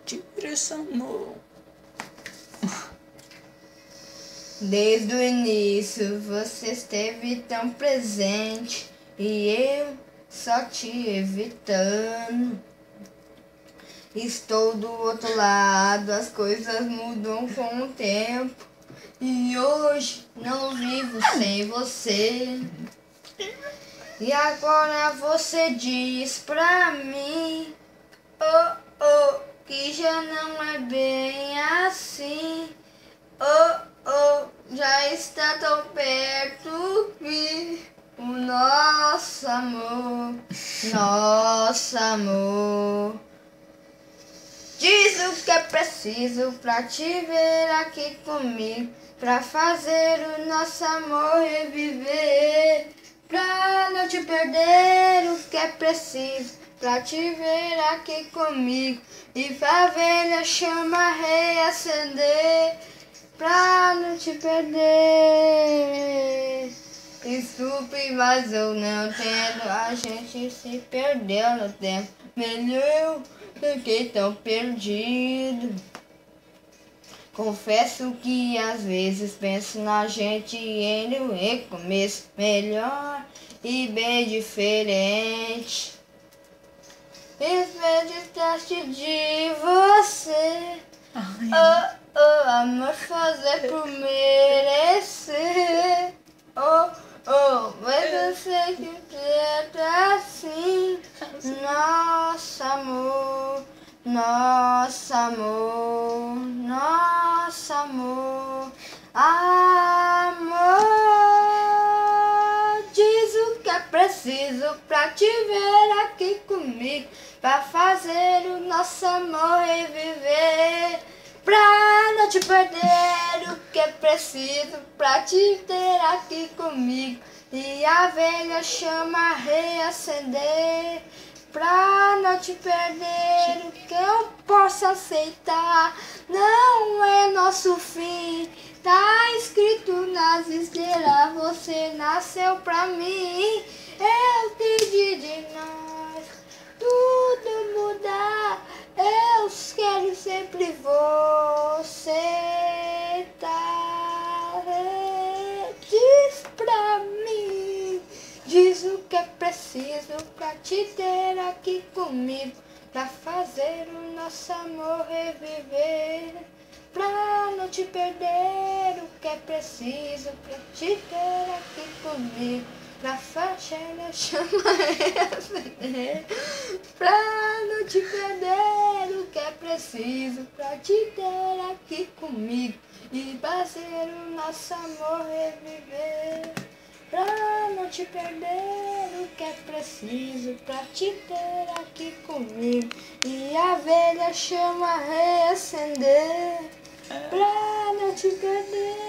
tira essa mão. Desde o início você esteve tão presente e eu só te evitando. Estou do outro lado, as coisas mudam com o tempo e hoje não vivo sem você. E agora você diz pra mim, oh, oh, que já não é bem assim. Oh, oh, já está tão perto que o nosso amor. Diz o que é preciso pra te ver aqui comigo, pra fazer o nosso amor reviver. Pra não te perder, o que é preciso pra te ver aqui comigo e pra ver a chama reacender. Pra não te perder. Desculpe, mas eu não entendo. A gente se perdeu no tempo. Melhor, fiquei tão perdido. Confesso que às vezes penso na gente em um recomeço melhor e bem diferente. Despedir de você. Oh, oh, amor, fazer por merecer. Oh, oh, mas eu sei que trata assim. Nosso amor, nosso amor, nosso amor, amor. Diz o que é preciso pra te ver aqui comigo, pra fazer o nosso amor reviver. Pra não te perder, o que é preciso pra te ter aqui comigo e a velha chama reacender. Pra não te perder, o que eu posso aceitar não é nosso fim. Tá escrito nas estrelas, você nasceu pra mim. Eu pedi de nós tudo mudar. Eu quero sempre você tá. Diz pra mim, diz o que é preciso pra te ter aqui comigo, pra fazer o nosso amor reviver. Pra não te perder, o que é preciso pra te ter aqui comigo, pra fazer a chama reacender. Pra não te perder, o que é preciso pra te ter aqui comigo e fazer o nosso amor reviver. Pra não te perder, o que é preciso pra te ter aqui comigo e a velha chama reacender. Pra não te perder.